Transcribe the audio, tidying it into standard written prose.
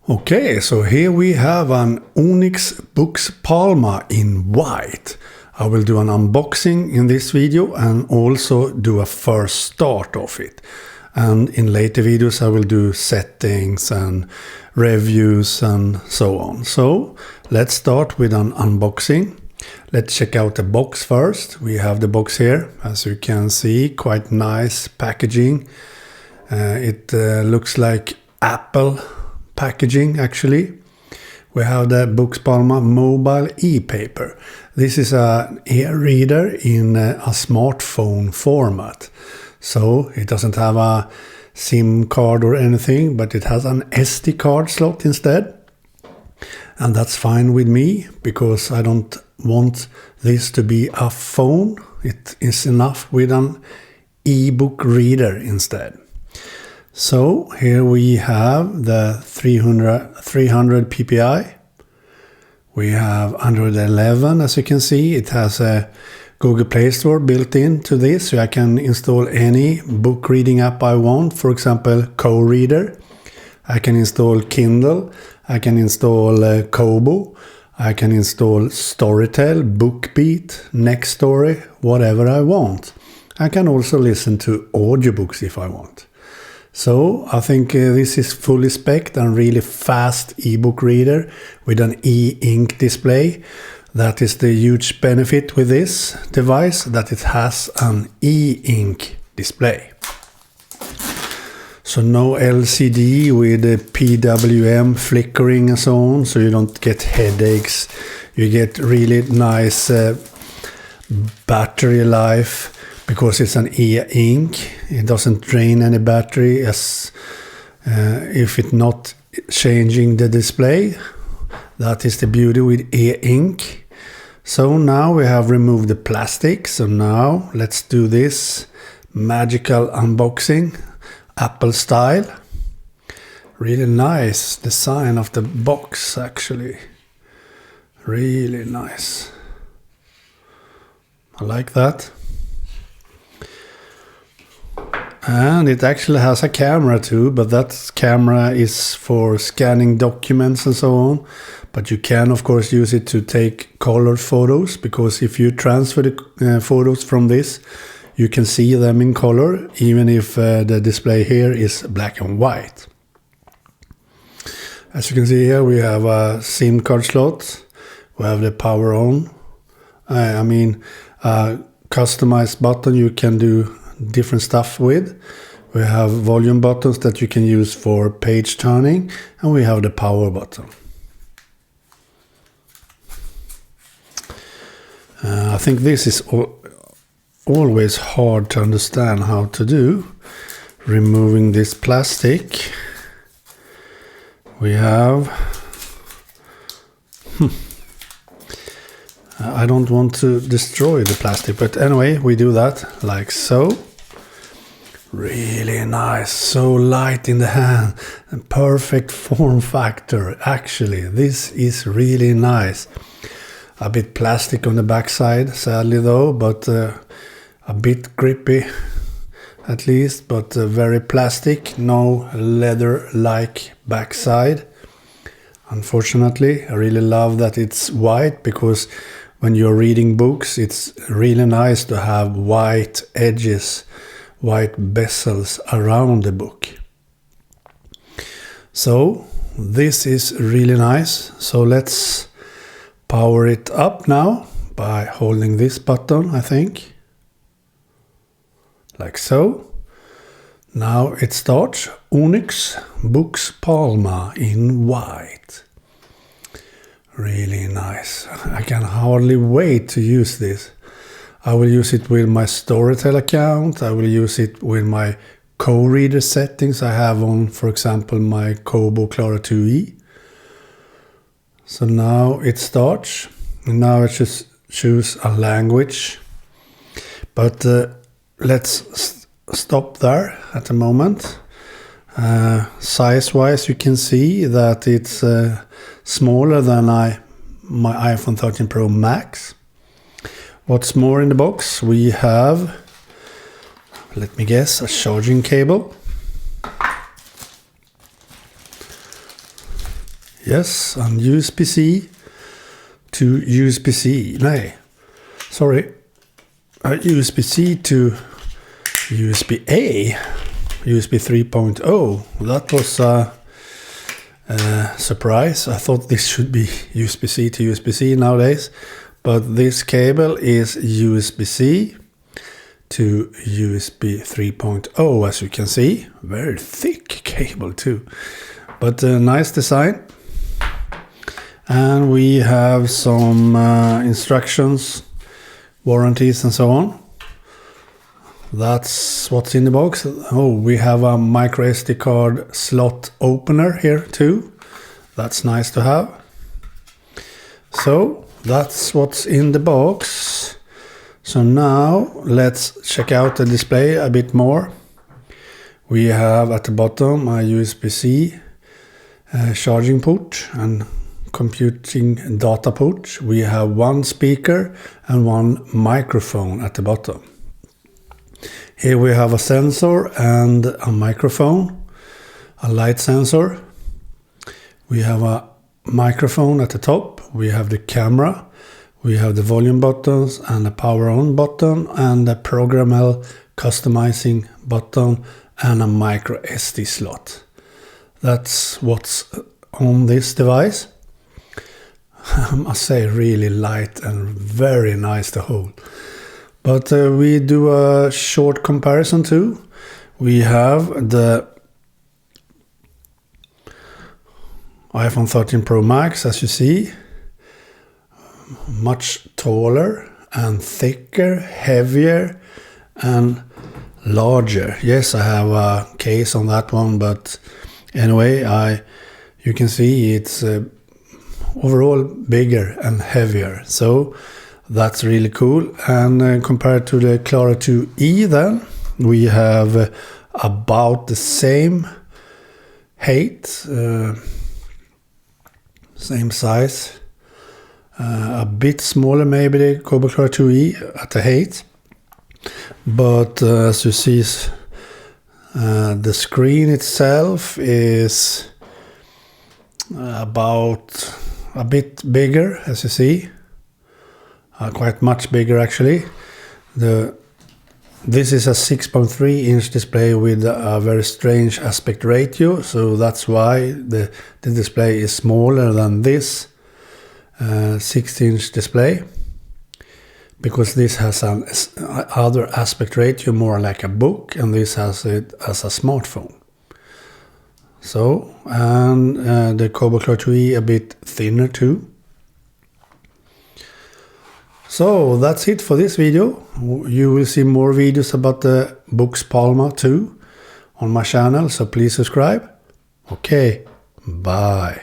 Okay, so here we have an Onyx Boox Palma in white. I will do an unboxing in this video and also do a first start of it. And in later videos I will do settings and reviews and so on. So let's start with an unboxing. Let's check out the box first. We have the box here, as you can see, quite nice packaging. It looks like Apple packaging actually. We have the Boox Palma mobile e-paper. This is an e-reader in a smartphone format. So it doesn't have a SIM card or anything, but it has an SD card slot instead. And that's fine with me because I don't want this to be a phone. It is enough with an ebook reader instead. So here we have the 300 ppi. We have Android 11, as you can see. It has a Google Play Store built into this, so I can install any book reading app I want. For example, KOReader. I can install Kindle. I can install Kobo. I can install Storytel, bookbeat, nextory, whatever I want. I can also listen to audiobooks if I want. So I think this is fully spec'd and really fast ebook reader with an e-ink display. That is the huge benefit with this device, that it has an e-ink display. So no LCD with PWM flickering and so on, so you don't get headaches. You get really nice battery life. Because it's an e-ink, it doesn't drain any battery as if it's not changing the display. That is the beauty with e-ink. So now we have removed the plastic. So now let's do this magical unboxing, Apple style. Really nice design of the box actually. Really nice. I like that. And it actually has a camera too, but that camera is for scanning documents and so on. But you can of course use it to take color photos, because if you transfer the photos from this, you can see them in color, even if the display here is black and white. As you can see here, we have a SIM card slot. We have the power on. Customized button you can do different stuff with. We have volume buttons that you can use for page turning, and we have the power button. I think this is always hard to understand how to do. Removing this plastic, we have I don't want to destroy the plastic, but anyway, we do that like so. Really nice, so light in the hand and perfect form factor. Actually, this is really nice. A bit plastic on the backside, sadly though, but a bit grippy at least, but very plastic, no leather-like backside. Unfortunately, I really love that it's white, because when you're reading books, it's really nice to have white edges, white bezels around the book. So this is really nice. So let's power it up now by holding this button, I think. Like so. Now it starts. Onyx Boox Palma in white. Really nice. I can hardly wait to use this. I will use it with my Storytel account. I will use it with my KOReader settings I have on, for example, my Kobo Clara 2e. So now it starts. Now I just choose a language. But let's stop there at the moment. Size-wise, you can see that it's smaller than my iPhone 13 Pro Max. What's more in the box? We have, let me guess, a charging cable. Yes, and USB-C to USB-C. Nej, sorry. USB-C to USB-A. USB 3.0. That was a surprise. I thought this should be USB-C to USB-C nowadays. But this cable is USB-C to USB 3.0, as you can see. Very thick cable too. But a nice design. And we have some instructions, warranties and so on. That's what's in the box. Oh, we have a micro SD card slot opener here too. That's nice to have. So that's what's in the box. So now let's check out the display a bit more. We have at the bottom a USB-C charging port and computing data port. We have one speaker and one microphone at the bottom. Here we have a sensor and a microphone, a light sensor. We have a microphone at the top. We have the camera. We have the volume buttons and the power on button and the programmable customizing button and a micro SD slot. That's what's on this device. I must say really light and very nice to hold. But we do a short comparison too. We have the iPhone 13 Pro Max, as you see. Much taller and thicker, heavier and larger. Yes, I have a case on that one, but anyway, you can see it's overall bigger and heavier. So that's really cool. And compared to the Klara 2e then, we have about the same height, same size. A bit smaller maybe the Kobo Klara 2e at the height. But as you see, the screen itself is about a bit bigger, as you see. Quite much bigger actually. This is a 6.3 inch display with a very strange aspect ratio, so that's why the display is smaller than this 6-inch display, because this has an other aspect ratio, more like a book, and this has it as a smartphone. So, and the Kobo Klara 2e a bit thinner too. So that's it for this video. You will see more videos about the Boox Palma too on my channel, so please subscribe. Okay, bye.